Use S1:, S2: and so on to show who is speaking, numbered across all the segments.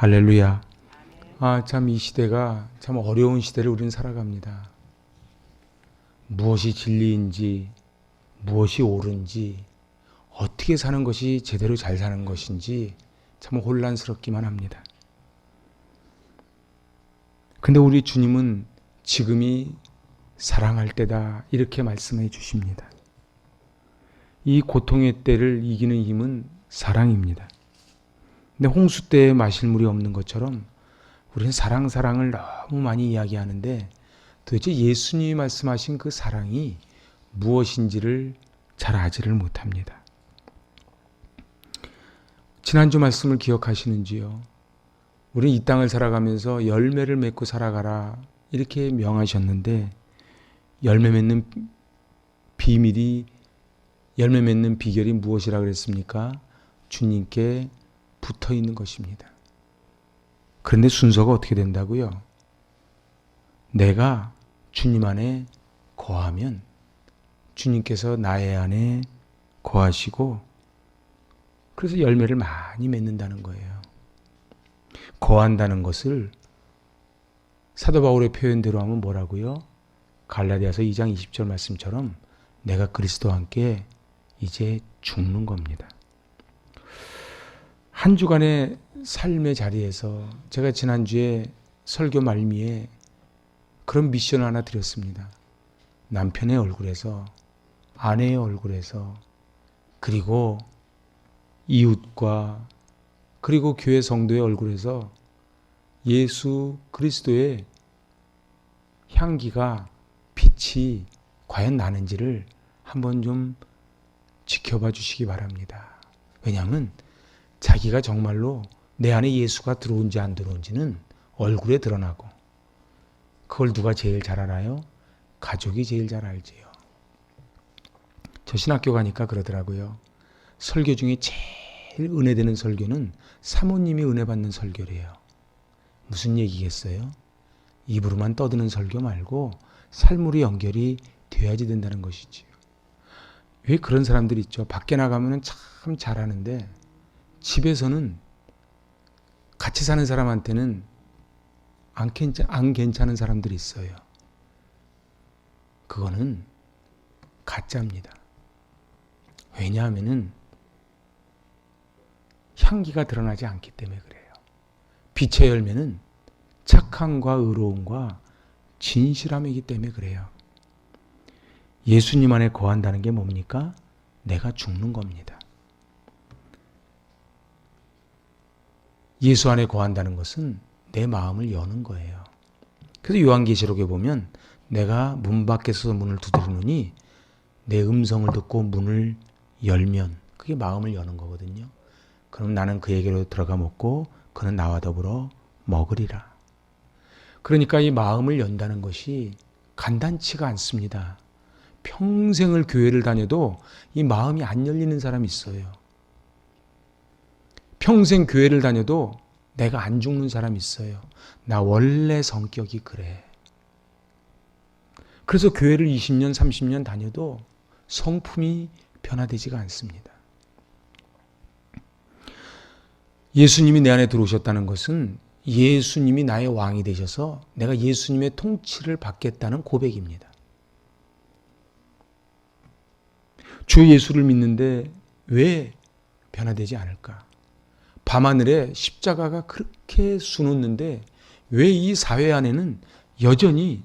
S1: 할렐루야. 참 이 시대가 참 어려운 시대를 우리는 살아갑니다. 무엇이 진리인지, 무엇이 옳은지, 어떻게 사는 것이 제대로 잘 사는 것인지 참 혼란스럽기만 합니다. 근데 우리 주님은 지금이 사랑할 때다 이렇게 말씀해 주십니다. 이 고통의 때를 이기는 힘은 사랑입니다. 근데 홍수 때에 마실 물이 없는 것처럼 우리는 사랑을 너무 많이 이야기하는데 도대체 예수님이 말씀하신 그 사랑이 무엇인지를 잘 알지를 못합니다. 지난주 말씀을 기억하시는지요? 우리는 이 땅을 살아가면서 열매를 맺고 살아가라 이렇게 명하셨는데 열매 맺는 비결이 무엇이라 그랬습니까? 주님께 붙어 있는 것입니다. 그런데 순서가 어떻게 된다고요? 내가 주님 안에 거하면 주님께서 나의 안에 거하시고 그래서 열매를 많이 맺는다는 거예요. 거한다는 것을 사도 바울의 표현대로 하면 뭐라고요? 갈라디아서 2장 20절 말씀처럼 내가 그리스도와 함께 이제 죽는 겁니다. 한 주간의 삶의 자리에서 제가 지난주에 설교 말미에 그런 미션을 하나 드렸습니다. 남편의 얼굴에서, 아내의 얼굴에서, 그리고 이웃과 그리고 교회 성도의 얼굴에서 예수 그리스도의 향기가 빛이 과연 나는지를 한번 좀 지켜봐 주시기 바랍니다. 왜냐하면 자기가 정말로 내 안에 예수가 들어온지 안 들어온지는 얼굴에 드러나고 그걸 누가 제일 잘 알아요? 가족이 제일 잘 알지요. 저 신학교 가니까 그러더라고요. 설교 중에 제일 은혜되는 설교는 사모님이 은혜 받는 설교래요. 무슨 얘기겠어요? 입으로만 떠드는 설교 말고 삶으로 연결이 돼야지 된다는 것이지요. 왜 그런 사람들이 있죠? 밖에 나가면 참 잘하는데 집에서는 같이 사는 사람한테는 안 괜찮은 사람들이 있어요. 그거는 가짜입니다. 왜냐하면은 향기가 드러나지 않기 때문에 그래요. 빛의 열매는 착함과 의로움과 진실함이기 때문에 그래요. 예수님 안에 거한다는 게 뭡니까? 내가 죽는 겁니다. 예수 안에 거한다는 것은 내 마음을 여는 거예요. 그래서 요한계시록에 보면 내가 문 밖에 서서 문을 두드리노니 내 음성을 듣고 문을 열면 그게 마음을 여는 거거든요. 그럼 나는 그에게로 들어가 먹고 그는 나와 더불어 먹으리라. 그러니까 이 마음을 연다는 것이 간단치가 않습니다. 평생을 교회를 다녀도 이 마음이 안 열리는 사람이 있어요. 평생 교회를 다녀도 내가 안 죽는 사람이 있어요. 나 원래 성격이 그래. 그래서 교회를 20년, 30년 다녀도 성품이 변화되지가 않습니다. 예수님이 내 안에 들어오셨다는 것은 예수님이 나의 왕이 되셔서 내가 예수님의 통치를 받겠다는 고백입니다. 주 예수를 믿는데 왜 변화되지 않을까? 밤하늘에 십자가가 그렇게 수놓는데 왜 이 사회 안에는 여전히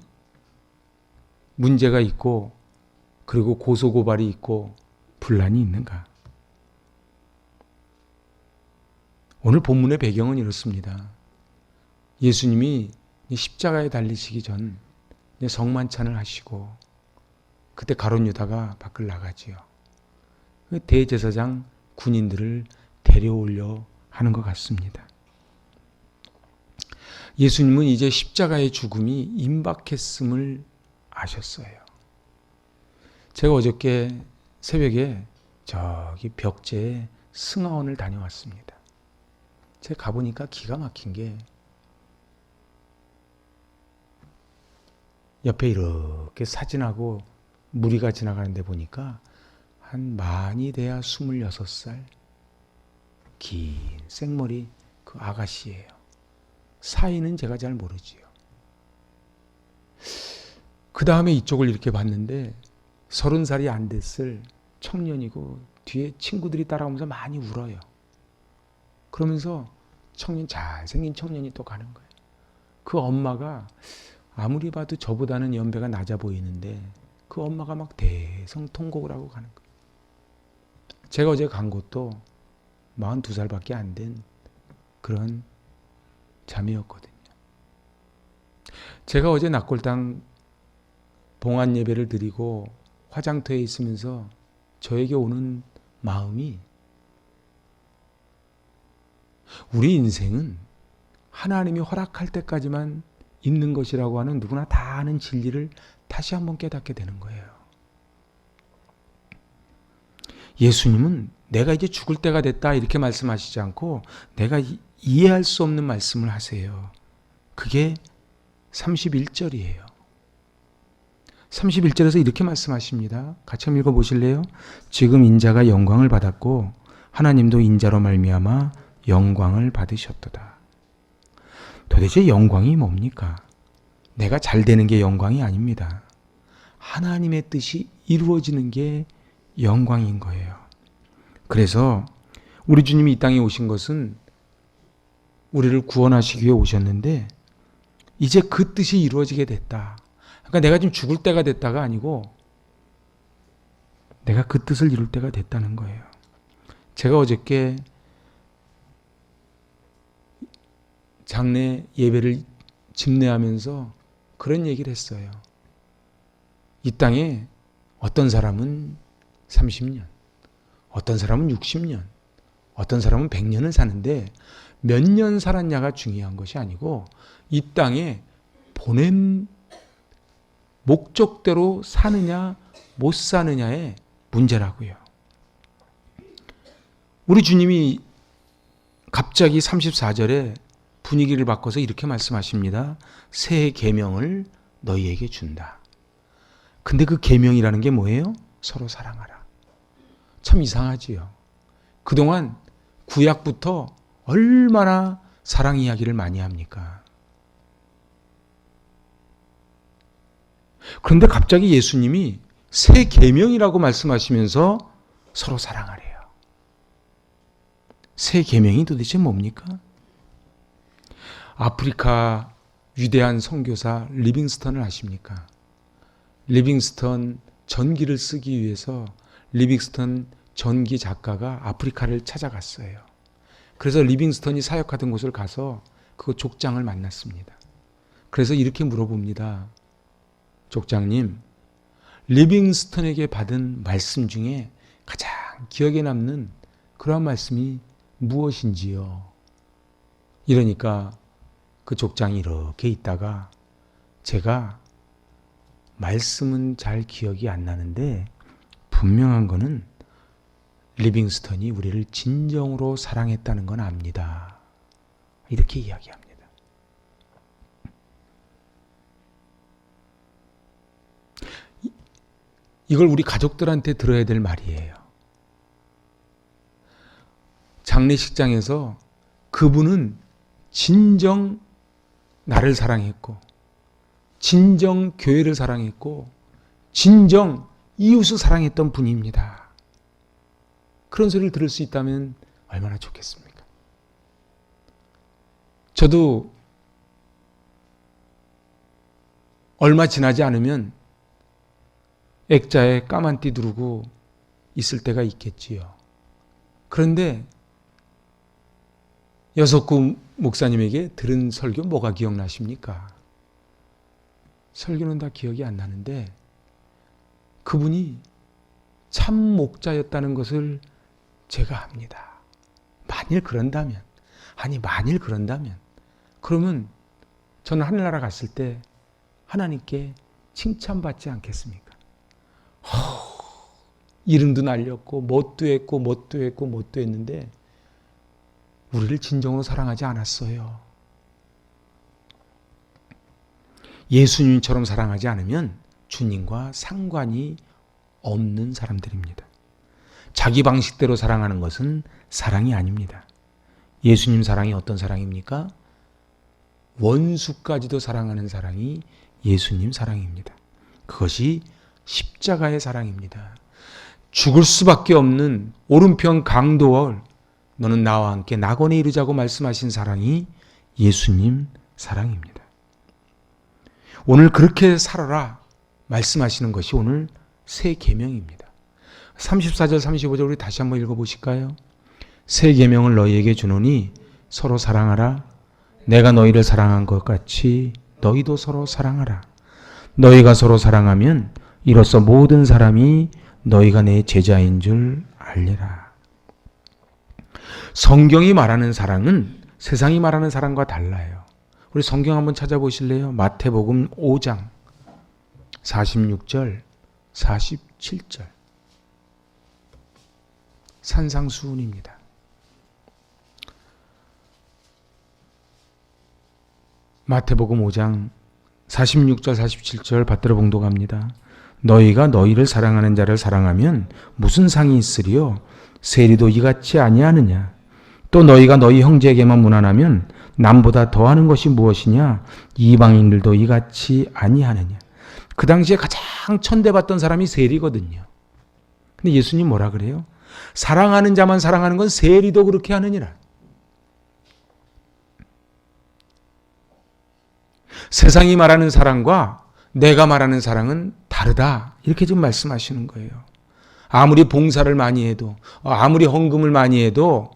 S1: 문제가 있고 그리고 고소고발이 있고 분란이 있는가? 오늘 본문의 배경은 이렇습니다. 예수님이 십자가에 달리시기 전 성만찬을 하시고 그때 가룟 유다가 밖을 나가지요. 대제사장 군인들을 데려오려 하는 것 같습니다. 예수님은 이제 십자가의 죽음이 임박했음을 아셨어요. 제가 어저께 새벽에 저기 벽제에 승하원을 다녀왔습니다. 제가 가보니까 기가 막힌 게 옆에 이렇게 사진하고 무리가 지나가는데 보니까 한 많이 돼야 26살 긴 생머리 그 아가씨예요. 사이는 제가 잘 모르지요. 그 다음에 이쪽을 이렇게 봤는데 30살이 안 됐을 청년이고 뒤에 친구들이 따라오면서 많이 울어요. 그러면서 잘생긴 청년이 또 가는 거예요. 그 엄마가 아무리 봐도 저보다는 연배가 낮아 보이는데 그 엄마가 막 대성통곡을 하고 가는 거예요. 제가 어제 간 곳도 42살밖에 안 된 그런 자매였거든요. 제가 어제 낙골당 봉안 예배를 드리고 화장터에 있으면서 저에게 오는 마음이, 우리 인생은 하나님이 허락할 때까지만 있는 것이라고 하는 누구나 다 아는 진리를 다시 한번 깨닫게 되는 거예요. 예수님은 내가 이제 죽을 때가 됐다 이렇게 말씀하시지 않고 내가 이해할 수 없는 말씀을 하세요. 그게 31절이에요. 31절에서 이렇게 말씀하십니다. 같이 한번 읽어보실래요? 지금 인자가 영광을 받았고 하나님도 인자로 말미암아 영광을 받으셨도다. 도대체 영광이 뭡니까? 내가 잘 되는 게 영광이 아닙니다. 하나님의 뜻이 이루어지는 게 영광인 거예요. 그래서 우리 주님이 이 땅에 오신 것은 우리를 구원하시기 위해 오셨는데 이제 그 뜻이 이루어지게 됐다. 그러니까 내가 지금 죽을 때가 됐다가 아니고 내가 그 뜻을 이룰 때가 됐다는 거예요. 제가 어저께 장례 예배를 집례하면서 그런 얘기를 했어요. 이 땅에 어떤 사람은 30년, 어떤 사람은 60년, 어떤 사람은 100년을 사는데 몇 년 살았냐가 중요한 것이 아니고 이 땅에 보낸 목적대로 사느냐 못 사느냐의 문제라고요. 우리 주님이 갑자기 34절에 분위기를 바꿔서 이렇게 말씀하십니다. 새 계명을 너희에게 준다. 근데 그 계명이라는 게 뭐예요? 서로 사랑하라. 참 이상하지요. 그동안 구약부터 얼마나 사랑 이야기를 많이 합니까? 그런데 갑자기 예수님이 새 계명이라고 말씀하시면서 서로 사랑하래요. 새 계명이 도대체 뭡니까? 아프리카 위대한 선교사 리빙스턴을 아십니까? 리빙스턴 전기를 쓰기 위해서 리빙스턴 전기 작가가 아프리카를 찾아갔어요. 그래서 리빙스턴이 사역하던 곳을 가서 그 족장을 만났습니다. 그래서 이렇게 물어봅니다. 족장님, 리빙스턴에게 받은 말씀 중에 가장 기억에 남는 그러한 말씀이 무엇인지요? 이러니까 그 족장이 이렇게 있다가 제가 말씀은 잘 기억이 안 나는데 분명한 거는 리빙스턴이 우리를 진정으로 사랑했다는 건 압니다. 이렇게 이야기합니다. 이걸 우리 가족들한테 들어야 될 말이에요. 장례식장에서 그분은 진정 나를 사랑했고 진정 교회를 사랑했고 진정 이웃을 사랑했던 분입니다. 그런 소리를 들을 수 있다면 얼마나 좋겠습니까? 저도 얼마 지나지 않으면 액자에 까만 띠 두르고 있을 때가 있겠지요. 그런데 여석구 목사님에게 들은 설교 뭐가 기억나십니까? 설교는 다 기억이 안 나는데 그분이 참 목자였다는 것을 제가 압니다. 만일 그런다면 그러면 저는 하늘나라 갔을 때 하나님께 칭찬받지 않겠습니까? 이름도 날렸고 뭣도 했고 했는데 우리를 진정으로 사랑하지 않았어요. 예수님처럼 사랑하지 않으면 주님과 상관이 없는 사람들입니다. 자기 방식대로 사랑하는 것은 사랑이 아닙니다. 예수님 사랑이 어떤 사랑입니까? 원수까지도 사랑하는 사랑이 예수님 사랑입니다. 그것이 십자가의 사랑입니다. 죽을 수밖에 없는 오른편 강도월 너는 나와 함께 낙원에 이르자고 말씀하신 사랑이 예수님 사랑입니다. 오늘 그렇게 살아라 말씀하시는 것이 오늘 새 계명입니다. 34절 35절 우리 다시 한번 읽어보실까요? 새 계명을 너희에게 주노니 서로 사랑하라. 내가 너희를 사랑한 것 같이 너희도 서로 사랑하라. 너희가 서로 사랑하면 이로써 모든 사람이 너희가 내 제자인 줄 알리라. 성경이 말하는 사랑은 세상이 말하는 사랑과 달라요. 우리 성경 한번 찾아보실래요? 마태복음 5장 46절 47절 산상수훈입니다. 마태복음 5장 46절 47절 받들어 봉독합니다. 너희가 너희를 사랑하는 자를 사랑하면 무슨 상이 있으리요? 세리도 이같이 아니하느냐? 또 너희가 너희 형제에게만 무난하면 남보다 더하는 것이 무엇이냐? 이방인들도 이같이 아니하느냐? 그 당시에 가장 천대받던 사람이 세리거든요. 근데 예수님 뭐라 그래요? 사랑하는 자만 사랑하는 건 세리도 그렇게 하느니라. 세상이 말하는 사랑과 내가 말하는 사랑은 다르다. 이렇게 지금 말씀하시는 거예요. 아무리 봉사를 많이 해도, 아무리 헌금을 많이 해도,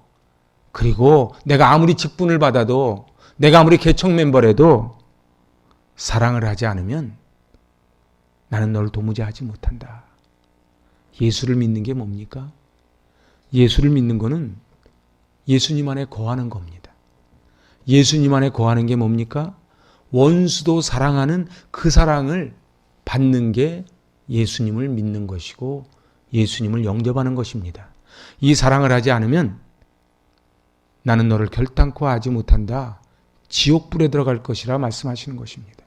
S1: 그리고 내가 아무리 직분을 받아도, 내가 아무리 개척 멤버라도 사랑을 하지 않으면 나는 너를 도무지 하지 못한다. 예수를 믿는 게 뭡니까? 예수를 믿는 거는 예수님 안에 거하는 겁니다. 예수님 안에 거하는 게 뭡니까? 원수도 사랑하는 그 사랑을 받는 게 예수님을 믿는 것이고 예수님을 영접하는 것입니다. 이 사랑을 하지 않으면 나는 너를 결단코 하지 못한다. 지옥불에 들어갈 것이라 말씀하시는 것입니다.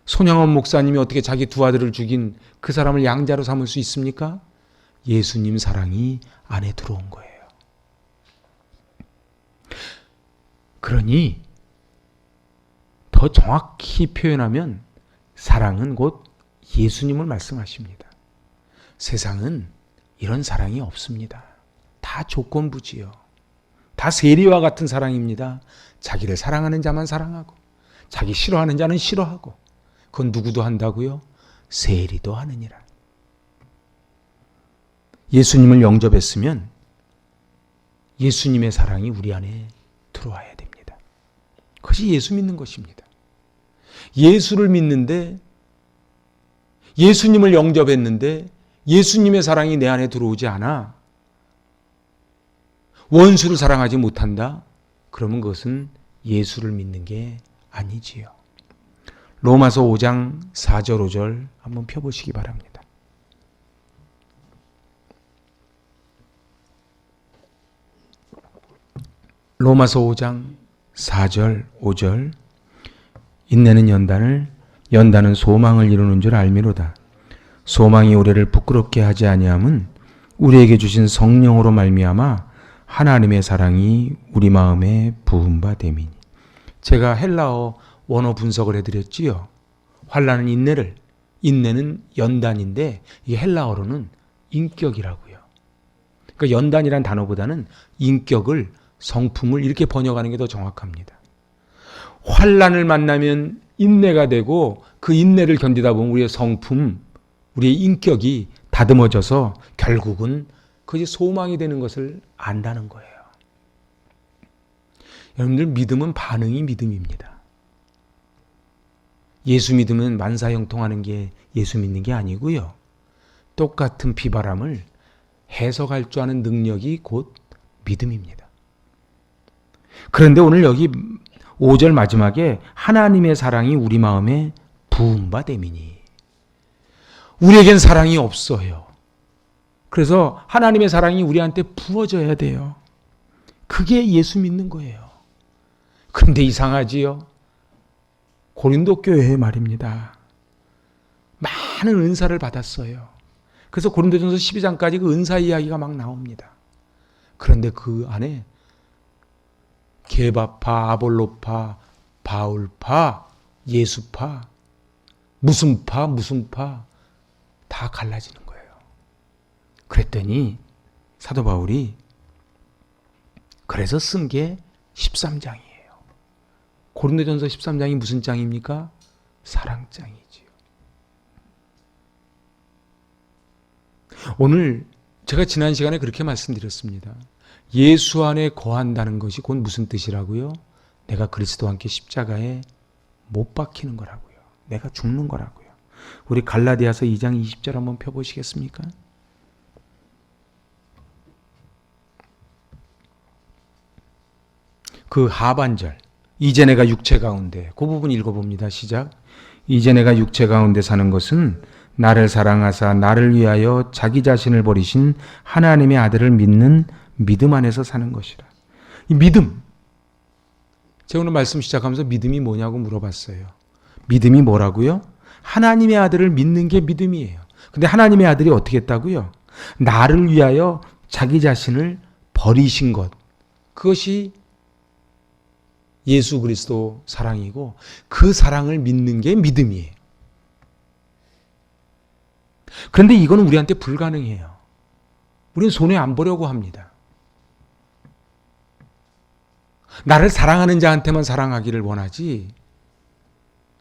S1: 손양원 목사님이 어떻게 자기 두 아들을 죽인 그 사람을 양자로 삼을 수 있습니까? 예수님 사랑이 안에 들어온 거예요. 그러니 더 정확히 표현하면 사랑은 곧 예수님을 말씀하십니다. 세상은 이런 사랑이 없습니다. 다 조건부지요. 다 세리와 같은 사랑입니다. 자기를 사랑하는 자만 사랑하고 자기 싫어하는 자는 싫어하고 그건 누구도 한다고요? 세리도 하느니라. 예수님을 영접했으면 예수님의 사랑이 우리 안에 들어와야 됩니다. 그것이 예수 믿는 것입니다. 예수를 믿는데 예수님을 영접했는데 예수님의 사랑이 내 안에 들어오지 않아 원수를 사랑하지 못한다? 그러면 그것은 예수를 믿는 게 아니지요. 로마서 5장 4절 5절 한번 펴보시기 바랍니다. 로마서 5장 4절 5절 인내는 연단을 연단은 소망을 이루는 줄 알미로다. 소망이 우리를 부끄럽게 하지 아니함은 우리에게 주신 성령으로 말미암아 하나님의 사랑이 우리 마음에 부은 바 됨이니. 제가 헬라어 원어 분석을 해드렸지요. 환난은 인내를, 인내는 연단인데 이게 헬라어로는 인격이라고요. 그러니까 연단이란 단어보다는 인격을, 성품을 이렇게 번역하는 게 더 정확합니다. 환난을 만나면 인내가 되고 그 인내를 견디다 보면 우리의 성품, 우리의 인격이 다듬어져서 결국은 그것이 소망이 되는 것을 안다는 거예요. 여러분들 믿음은 반응이 믿음입니다. 예수 믿으면 만사형통하는 게 예수 믿는 게 아니고요. 똑같은 비바람을 해석할 줄 아는 능력이 곧 믿음입니다. 그런데 오늘 여기 5절 마지막에 하나님의 사랑이 우리 마음에 부은 바 됨이니. 우리에겐 사랑이 없어요. 그래서 하나님의 사랑이 우리한테 부어져야 돼요. 그게 예수 믿는 거예요. 그런데 이상하지요? 고린도 교회 말입니다. 많은 은사를 받았어요. 그래서 고린도전서 12장까지 그 은사 이야기가 막 나옵니다. 그런데 그 안에 게바파, 아볼로파, 바울파, 예수파, 무슨 파 다 갈라지는 거예요. 그랬더니 사도 바울이 그래서 쓴 게 13장이에요. 고린도전서 13장이 무슨 장입니까? 사랑장이지요. 오늘 제가 지난 시간에 그렇게 말씀드렸습니다. 예수 안에 거한다는 것이 곧 무슨 뜻이라고요? 내가 그리스도와 함께 십자가에 못 박히는 거라고요. 내가 죽는 거라고요. 우리 갈라디아서 2장 20절 한번 펴보시겠습니까? 그 하반절, 이제 내가 육체 가운데, 그 부분 읽어봅니다. 시작. 이제 내가 육체 가운데 사는 것은 나를 사랑하사 나를 위하여 자기 자신을 버리신 하나님의 아들을 믿는 믿음 안에서 사는 것이라. 이 믿음, 제가 오늘 말씀 시작하면서 믿음이 뭐냐고 물어봤어요. 믿음이 뭐라고요? 하나님의 아들을 믿는 게 믿음이에요. 근데 하나님의 아들이 어떻게 했다고요? 나를 위하여 자기 자신을 버리신 것. 그것이 예수 그리스도 사랑이고 그 사랑을 믿는 게 믿음이에요. 그런데 이거는 우리한테 불가능해요. 우리는 손에 안 보려고 합니다. 나를 사랑하는 자한테만 사랑하기를 원하지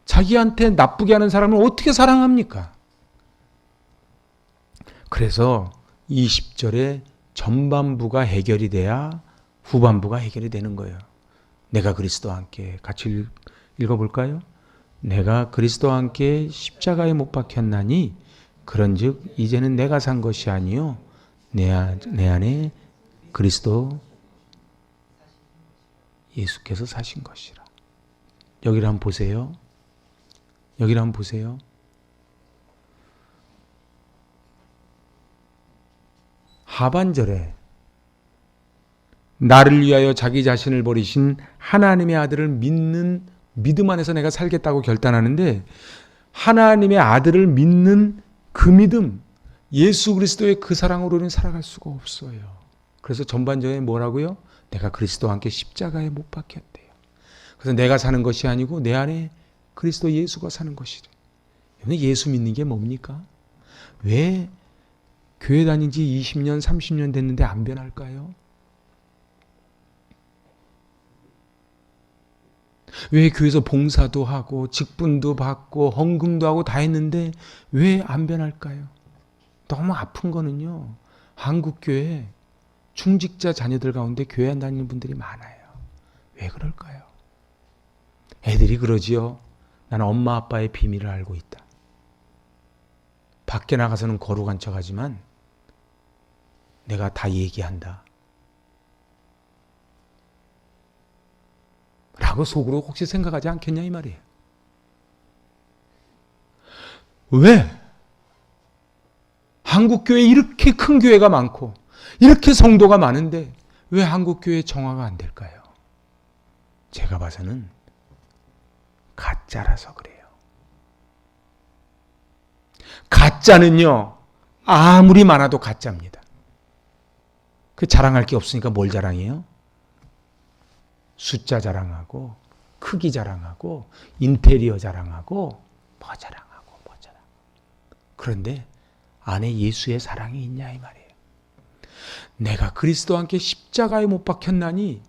S1: 자기한테 나쁘게 하는 사람을 어떻게 사랑합니까? 그래서 20절에 전반부가 해결이 돼야 후반부가 해결이 되는 거예요. 내가 그리스도와 함께 같이 읽어볼까요? 내가 그리스도와 함께 십자가에 못 박혔나니 그런즉 이제는 내가 산 것이 아니요 내 안에 그리스도 예수께서 사신 것이라. 여기를 한번 보세요. 여기를 한번 보세요. 하반절에 나를 위하여 자기 자신을 버리신 하나님의 아들을 믿는 믿음 안에서 내가 살겠다고 결단하는데 하나님의 아들을 믿는 그 믿음, 예수 그리스도의 그 사랑으로는 살아갈 수가 없어요. 그래서 전반전에 뭐라고요? 내가 그리스도와 함께 십자가에 못 박혔대요. 그래서 내가 사는 것이 아니고 내 안에 그리스도 예수가 사는 것이래. 예수 믿는 게 뭡니까? 왜 교회 다닌 지 20년, 30년 됐는데 안 변할까요? 왜 교회에서 봉사도 하고 직분도 받고 헌금도 하고 다 했는데 왜 안 변할까요? 너무 아픈 거는요. 한국교회 중직자 자녀들 가운데 교회 안 다니는 분들이 많아요. 왜 그럴까요? 애들이 그러지요. 나는 엄마 아빠의 비밀을 알고 있다. 밖에 나가서는 거룩한 척하지만 내가 다 얘기한다. 라고 속으로 혹시 생각하지 않겠냐 이 말이에요. 왜? 한국교회 이렇게 큰 교회가 많고 이렇게 성도가 많은데 왜 한국교회 정화가 안 될까요? 제가 봐서는 가짜라서 그래요. 가짜는요 아무리 많아도 가짜입니다. 그 자랑할 게 없으니까 뭘 자랑해요? 숫자 자랑하고 크기 자랑하고 인테리어 자랑하고 뭐 자랑하고 뭐 자랑. 그런데 안에 예수의 사랑이 있냐 이 말이에요. 내가 그리스도와 함께 십자가에 못 박혔나니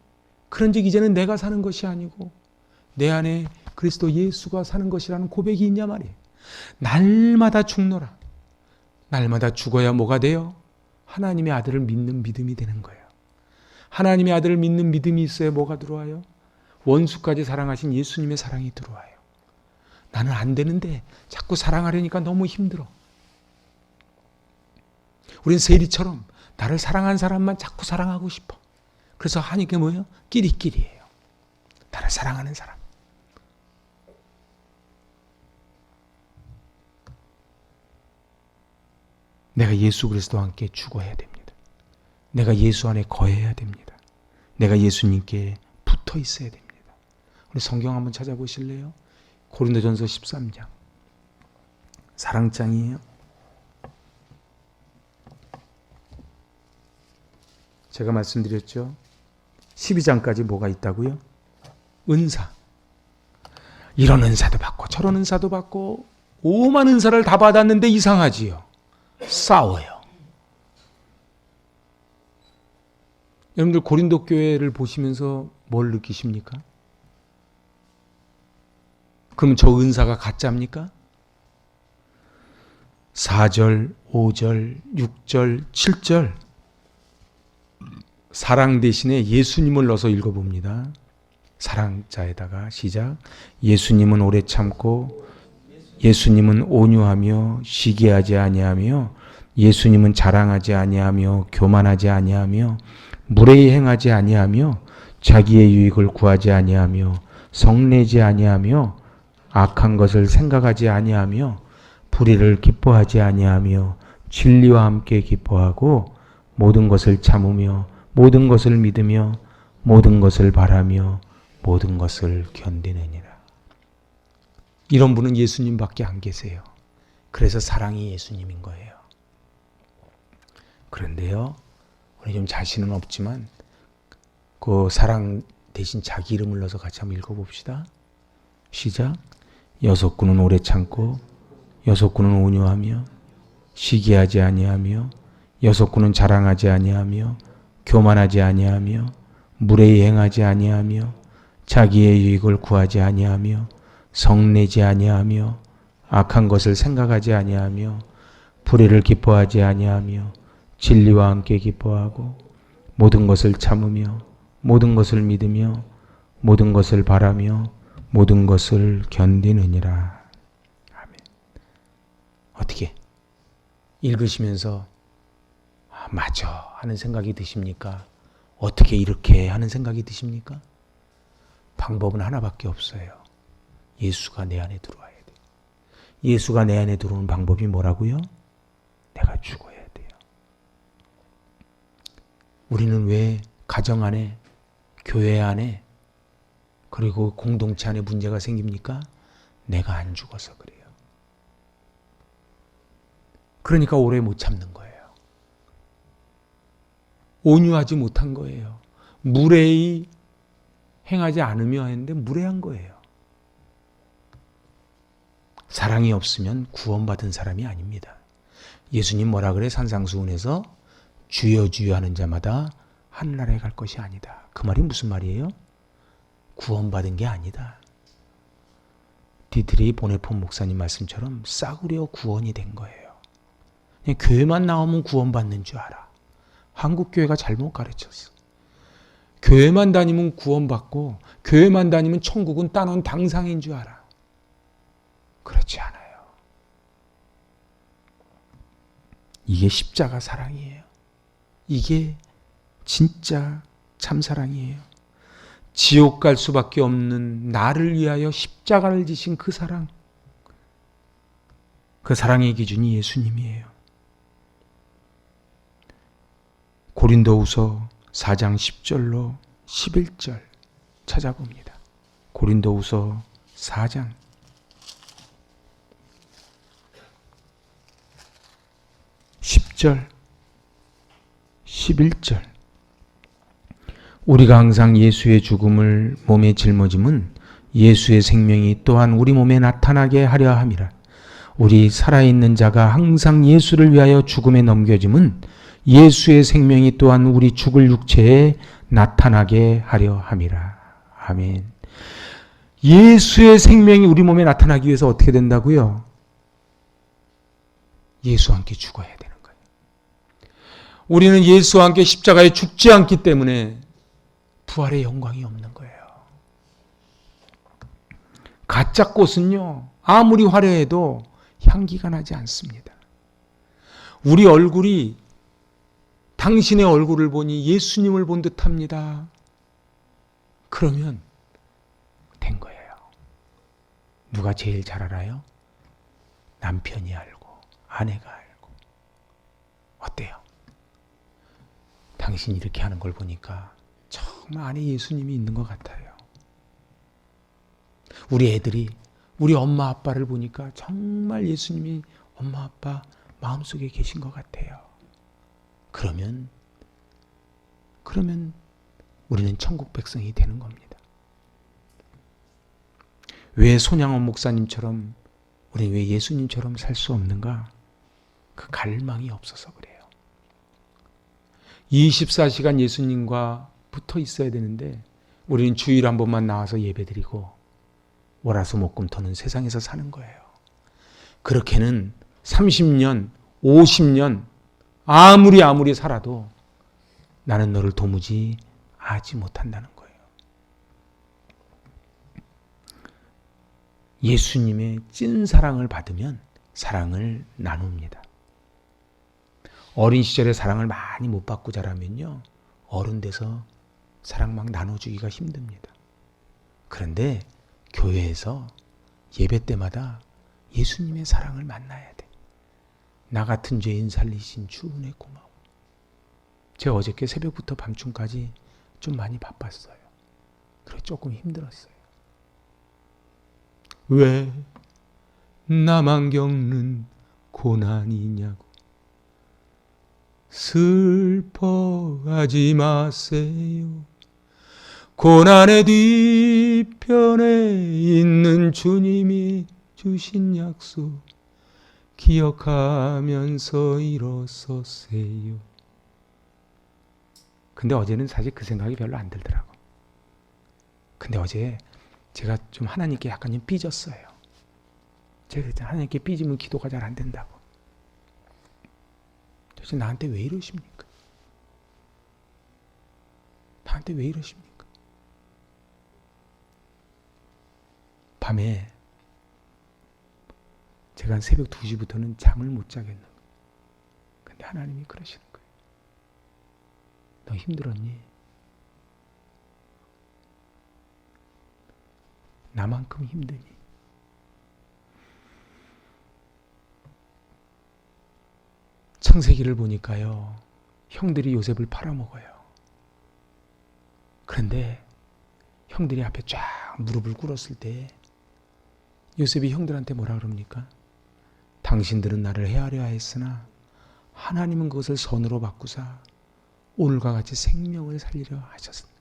S1: 그런즉 이제는 내가 사는 것이 아니고 내 안에 그리스도 예수가 사는 것이라는 고백이 있냐 말이에요. 날마다 죽노라. 날마다 죽어야 뭐가 돼요? 하나님의 아들을 믿는 믿음이 되는 거예요. 하나님의 아들을 믿는 믿음이 있어야 뭐가 들어와요? 원수까지 사랑하신 예수님의 사랑이 들어와요. 나는 안 되는데 자꾸 사랑하려니까 너무 힘들어. 우린 세리처럼 나를 사랑한 사람만 자꾸 사랑하고 싶어. 그래서 하는 게 뭐예요? 끼리끼리예요. 나를 사랑하는 사람. 내가 예수 그리스도와 함께 죽어야 됩니다. 내가 예수 안에 거해야 됩니다. 내가 예수님께 붙어 있어야 됩니다. 우리 성경 한번 찾아보실래요? 고린도전서 13장. 사랑장이에요. 제가 말씀드렸죠. 12장까지 뭐가 있다고요? 은사. 이런 은사도 받고 저런 은사도 받고 오만 은사를 다 받았는데 이상하지요. 싸워요. 여러분들 고린도 교회를 보시면서 뭘 느끼십니까? 그럼 저 은사가 가짜입니까? 4절, 5절, 6절, 7절 사랑 대신에 예수님을 넣어서 읽어봅니다. 사랑자에다가 시작. 예수님은 오래 참고 예수님은 온유하며 시기하지 아니하며 예수님은 자랑하지 아니하며 교만하지 아니하며 무례히 행하지 아니하며 자기의 유익을 구하지 아니하며 성내지 아니하며 악한 것을 생각하지 아니하며 불의를 기뻐하지 아니하며 진리와 함께 기뻐하고 모든 것을 참으며 모든 것을 믿으며 모든 것을 바라며 모든 것을 견디느니라. 이런 분은 예수님밖에 안 계세요. 그래서 사랑이 예수님인 거예요. 그런데요, 우리 좀 자신은 없지만 그 사랑 대신 자기 이름을 넣어서 같이 한번 읽어봅시다. 시작. 여섯군은 오래 참고 여섯군은 온유하며 시기하지 아니하며 여섯군은 자랑하지 아니하며 교만하지 아니하며 무례히 행하지 아니하며 자기의 유익을 구하지 아니하며 성내지 아니하며 악한 것을 생각하지 아니하며 불의를 기뻐하지 아니하며 진리와 함께 기뻐하고 모든 것을 참으며 모든 것을 믿으며 모든 것을 바라며 모든 것을 견디느니라. 아멘. 어떻게 읽으시면서 맞아 하는 생각이 드십니까? 어떻게 이렇게 하는 생각이 드십니까? 방법은 하나밖에 없어요. 예수가 내 안에 들어와야 돼요. 예수가 내 안에 들어오는 방법이 뭐라고요? 내가 죽어야 돼요. 우리는 왜 가정 안에, 교회 안에, 그리고 공동체 안에 문제가 생깁니까? 내가 안 죽어서 그래요. 그러니까 오래 못 참는 거예요. 온유하지 못한 거예요. 무례히 행하지 않으며 했는데 무례한 거예요. 사랑이 없으면 구원받은 사람이 아닙니다. 예수님 뭐라 그래? 산상수훈에서 주여 주여 하는 자마다 하늘나라에 갈 것이 아니다. 그 말이 무슨 말이에요? 구원받은 게 아니다. 디트리 보네폰 목사님 말씀처럼 싸구려 구원이 된 거예요. 그냥 교회만 나오면 구원받는 줄 알아. 한국 교회가 잘못 가르쳤어. 교회만 다니면 구원받고 교회만 다니면 천국은 따놓은 당상인 줄 알아. 그렇지 않아요. 이게 십자가 사랑이에요. 이게 진짜 참사랑이에요. 지옥 갈 수밖에 없는 나를 위하여 십자가를 지신 그 사랑. 그 사랑의 기준이 예수님이에요. 고린도후서 4장 10절로 11절 찾아봅니다. 고린도후서 4장 10절 11절 우리가 항상 예수의 죽음을 몸에 짊어짐은 예수의 생명이 또한 우리 몸에 나타나게 하려 함이라. 우리 살아있는 자가 항상 예수를 위하여 죽음에 넘겨짐은 예수의 생명이 또한 우리 죽을 육체에 나타나게 하려 함이라. 아멘. 예수의 생명이 우리 몸에 나타나기 위해서 어떻게 된다고요? 예수와 함께 죽어야 되는 거예요. 우리는 예수와 함께 십자가에 죽지 않기 때문에 부활의 영광이 없는 거예요. 가짜 꽃은요, 아무리 화려해도 향기가 나지 않습니다. 우리 얼굴이 당신의 얼굴을 보니 예수님을 본 듯합니다. 그러면 된 거예요. 누가 제일 잘 알아요? 남편이 알고 아내가 알고. 어때요? 당신이 이렇게 하는 걸 보니까 정말 안에 예수님이 있는 것 같아요. 우리 애들이 우리 엄마 아빠를 보니까 정말 예수님이 엄마 아빠 마음속에 계신 것 같아요. 그러면 우리는 천국 백성이 되는 겁니다. 왜 손양원 목사님처럼, 우리 왜 예수님처럼 살 수 없는가? 그 갈망이 없어서 그래요. 24시간 예수님과 붙어 있어야 되는데 우리는 주일 한 번만 나와서 예배드리고 월화수목금토는 세상에서 사는 거예요. 그렇게는 30년, 50년 아무리 살아도 나는 너를 도무지 알지 못한다는 거예요. 예수님의 찐 사랑을 받으면 사랑을 나눕니다. 어린 시절에 사랑을 많이 못 받고 자라면요, 어른 돼서 사랑 막 나눠주기가 힘듭니다. 그런데 교회에서 예배 때마다 예수님의 사랑을 만나야 돼. 나 같은 죄인 살리신 주 은혜 고마워. 제가 어저께 새벽부터 밤중까지 좀 많이 바빴어요. 그래 조금 힘들었어요. 왜 나만 겪는 고난이냐고. 슬퍼하지 마세요. 고난의 뒤편에 있는 주님이 주신 약속 기억하면서 일어서세요. 근데 어제는 사실 그 생각이 별로 안 들더라고. 근데 어제 제가 좀 하나님께 약간 좀 삐졌어요. 제가 하나님께 삐지면 기도가 잘 안 된다고. 도대체 나한테 왜 이러십니까? 나한테 왜 이러십니까? 밤에 제가 새벽 2시부터는 잠을 못 자겠는 거예요. 근데 하나님이 그러시는 거예요. 너 힘들었니? 나만큼 힘드니? 창세기를 보니까요, 형들이 요셉을 팔아먹어요. 그런데 형들이 앞에 쫙 무릎을 꿇었을 때 요셉이 형들한테 뭐라 그럽니까? 당신들은 나를 헤아려 하였으나 하나님은 그것을 선으로 바꾸사 오늘과 같이 생명을 살리려 하셨습니다.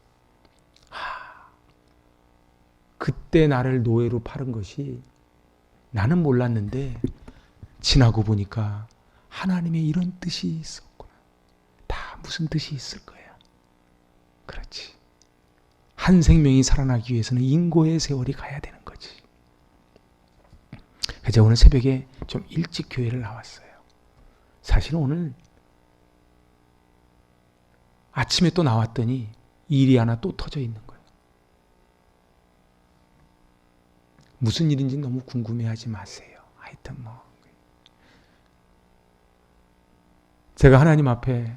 S1: 그때 나를 노예로 팔은 것이 나는 몰랐는데 지나고 보니까 하나님의 이런 뜻이 있었구나. 다 무슨 뜻이 있을 거야. 그렇지. 한 생명이 살아나기 위해서는 인고의 세월이 가야 되는 거지. 그래서 오늘 새벽에 좀 일찍 교회를 나왔어요. 사실은 오늘 아침에 또 나왔더니 일이 하나 또 터져 있는 거예요. 무슨 일인지 너무 궁금해하지 마세요. 하여튼 뭐 제가 하나님 앞에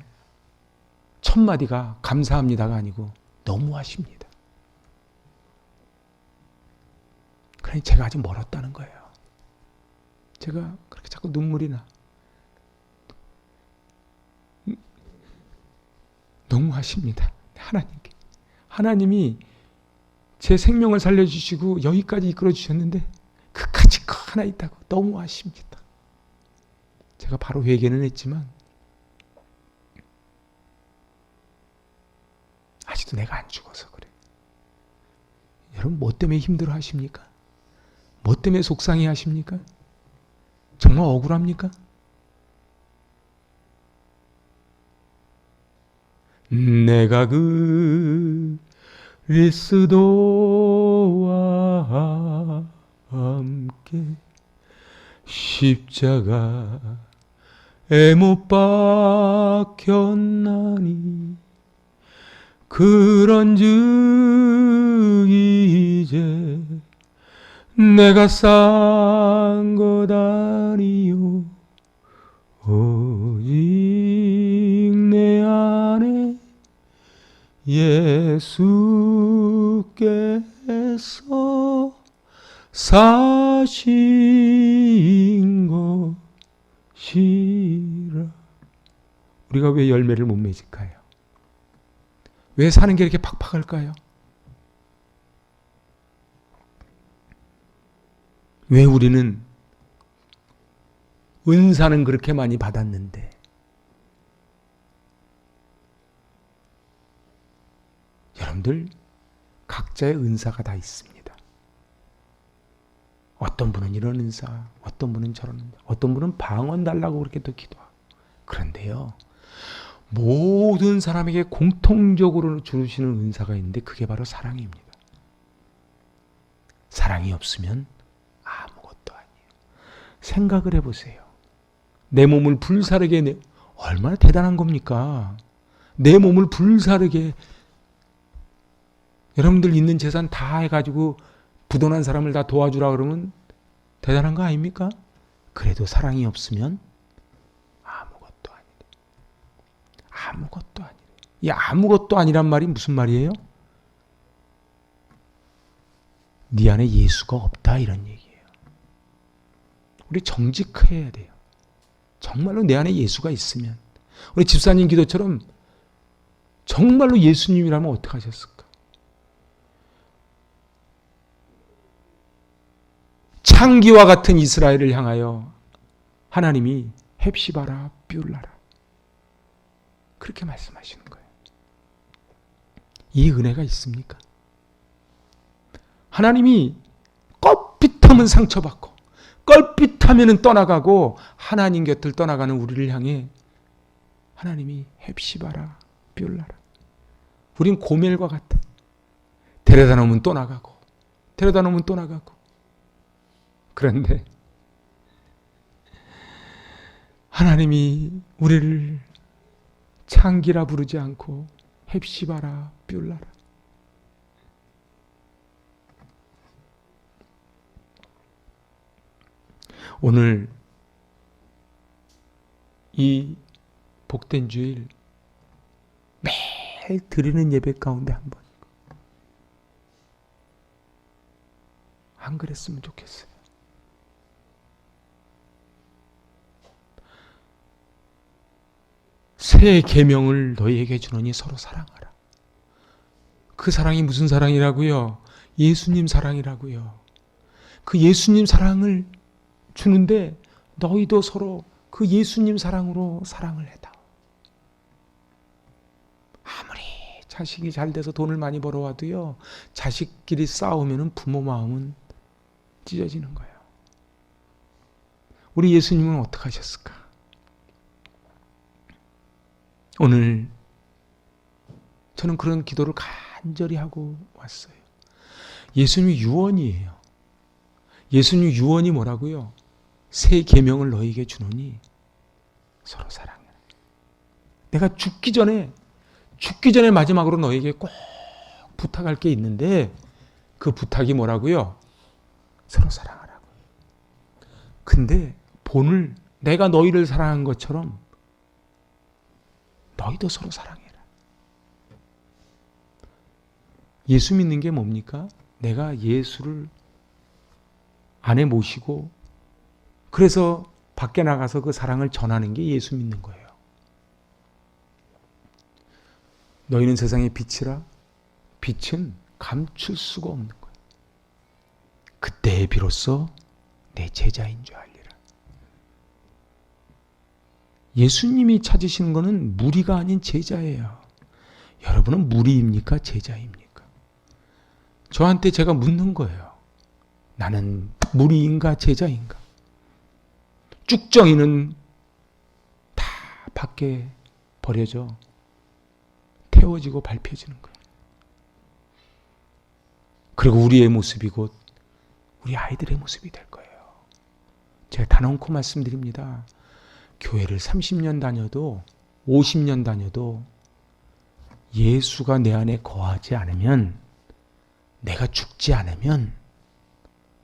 S1: 첫 마디가 감사합니다가 아니고 너무하십니다. 그러니 제가 아직 멀었다는 거예요. 제가 그렇게 자꾸 눈물이 나. 너무하십니다. 하나님께. 하나님이 제 생명을 살려주시고 여기까지 이끌어주셨는데 그까지 하나 있다고 너무하십니다. 제가 바로 회개는 했지만 아직도 내가 안 죽어서 그래. 여러분 뭐 때문에 힘들어 하십니까? 뭐 때문에 속상해 하십니까? 정말 억울합니까? 내가 그리스도와 함께 십자가에 못 박혔나니 그런즉 이제 내가 산 것 아니요 오직 내 안에 예수께서 사신 것이라. 우리가 왜 열매를 못 맺을까요? 왜 사는 게 이렇게 팍팍할까요? 왜 우리는 은사는 그렇게 많이 받았는데 여러분들 각자의 은사가 다 있습니다. 어떤 분은 이런 은사, 어떤 분은 저런 은사, 어떤 분은 방언 달라고 그렇게 또 기도하고. 그런데요, 모든 사람에게 공통적으로 주시는 은사가 있는데 그게 바로 사랑입니다. 사랑이 없으면 아무것도 아니에요. 생각을 해보세요. 내 몸을 불사르게 얼마나 대단한 겁니까? 내 몸을 불사르게 여러분들 있는 재산 다 해가지고 부도난 사람을 다 도와주라 그러면 대단한 거 아닙니까? 그래도 사랑이 없으면 아무것도 아니래. 아무것도 아니래. 이 아무것도 아니란 말이 무슨 말이에요? 네 안에 예수가 없다 이런 얘기예요. 우리 정직해야 돼요. 정말로 내 안에 예수가 있으면. 우리 집사님 기도처럼 정말로 예수님이라면 어떻게 하셨을까? 창기와 같은 이스라엘을 향하여 하나님이 헵시바라 뷸라라 그렇게 말씀하시는 거예요. 이 은혜가 있습니까? 하나님이 껄핏하면 상처받고 껄핏하면 떠나가고 하나님 곁을 떠나가는 우리를 향해 하나님이 헵시바라 뷸라라. 우린 고멜과 같아. 데려다 놓으면 또 나가고 데려다 놓으면 또 나가고. 그런데 하나님이 우리를 창기라 부르지 않고 헵시바라 뷸라라. 오늘 이 복된 주일 매일 드리는 예배 가운데 한번 안 그랬으면 좋겠어요. 새 계명을 너희에게 주노니 서로 사랑하라. 그 사랑이 무슨 사랑이라고요? 예수님 사랑이라고요. 그 예수님 사랑을 주는데 너희도 서로 그 예수님 사랑으로 사랑을 해다. 아무리 자식이 잘 돼서 돈을 많이 벌어와도요, 자식끼리 싸우면 부모 마음은 찢어지는 거예요. 우리 예수님은 어떻게 하셨을까? 오늘 저는 그런 기도를 간절히 하고 왔어요. 예수님 유언이에요. 예수님 유언이 뭐라고요? 새 계명을 너희에게 주노니 서로 사랑해. 내가 죽기 전에 마지막으로 너희에게 꼭 부탁할 게 있는데 그 부탁이 뭐라고요? 서로 사랑하라고. 근데 본을 내가 너희를 사랑한 것처럼 너희도 서로 사랑해라. 예수 믿는 게 뭡니까? 내가 예수를 안에 모시고 그래서 밖에 나가서 그 사랑을 전하는 게 예수 믿는 거예요. 너희는 세상의 빛이라. 빛은 감출 수가 없는 거예요. 그때 비로소 내 제자인 줄 알리라. 예수님이 찾으시는 것은 무리가 아닌 제자예요. 여러분은 무리입니까? 제자입니까? 저한테 제가 묻는 거예요. 나는 무리인가 제자인가? 쭉정이는 다 밖에 버려져 태워지고 밟혀지는 거예요. 그리고 우리의 모습이 곧 우리 아이들의 모습이 될 거예요. 제가 단언코 말씀드립니다. 교회를 30년 다녀도 50년 다녀도 예수가 내 안에 거하지 않으면, 내가 죽지 않으면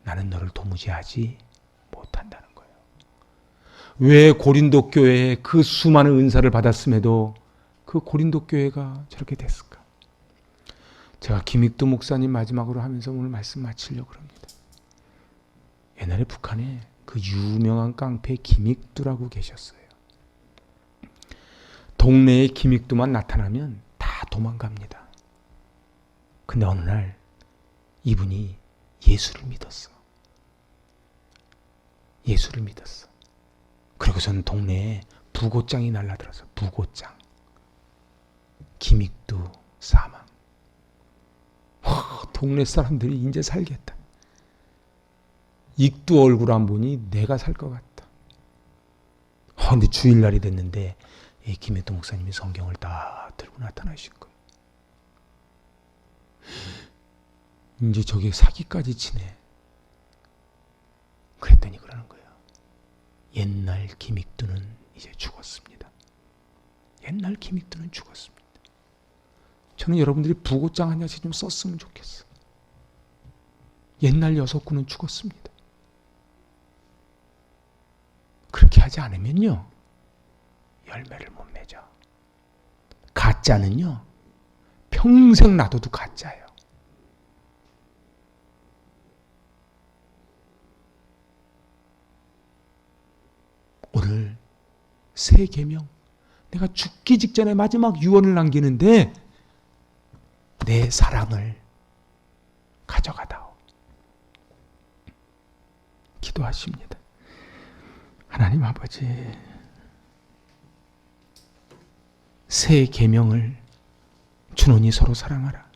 S1: 나는 너를 도무지 하지 못한다는 거예요. 왜 고린도 교회에 그 수많은 은사를 받았음에도 그 고린도 교회가 저렇게 됐을까? 제가 김익두 목사님 마지막으로 하면서 오늘 말씀 마치려고 합니다. 옛날에 북한에 그 유명한 깡패 김익두라고 계셨어요. 동네에 김익두만 나타나면 다 도망갑니다. 근데 어느 날 이분이 예수를 믿었어. 예수를 믿었어. 그러고선 동네에 부고장이 날라들어서 부고장. 김익두 사망. 동네 사람들이 이제 살겠다. 익두 얼굴 안 보니 내가 살 것 같다. 근데 주일날이 됐는데 김혜동 목사님이 성경을 다 들고 나타나신 거예요. 이제 저게 사기까지 치네. 그랬더니 그러는 거예요. 옛날 김익두는 이제 죽었습니다. 옛날 김익두는 죽었습니다. 저는 여러분들이 부고장 한 장씩 좀 썼으면 좋겠어. 옛날 여섯구는 죽었습니다. 그렇게 하지 않으면요, 열매를 못 맺어. 가짜는요, 평생 놔둬도 가짜예요. 오늘 새 계명, 내가 죽기 직전에 마지막 유언을 남기는데 내 사랑을 가져가다오. 기도하십니다. 하나님 아버지, 새 계명을 주노니 서로 사랑하라.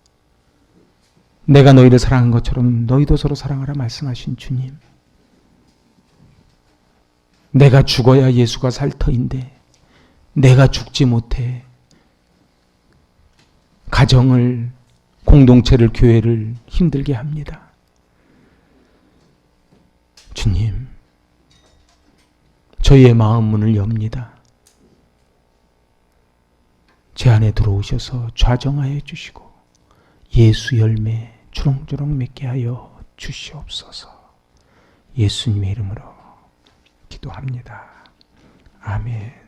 S1: 내가 너희를 사랑한 것처럼 너희도 서로 사랑하라 말씀하신 주님, 내가 죽어야 예수가 살 터인데 내가 죽지 못해 가정을, 공동체를, 교회를 힘들게 합니다. 주님, 저희의 마음 문을 엽니다. 제 안에 들어오셔서 좌정하여 주시고 예수 열매 주렁주렁 맺게 하여 주시옵소서. 예수님의 이름으로 기도합니다. 아멘.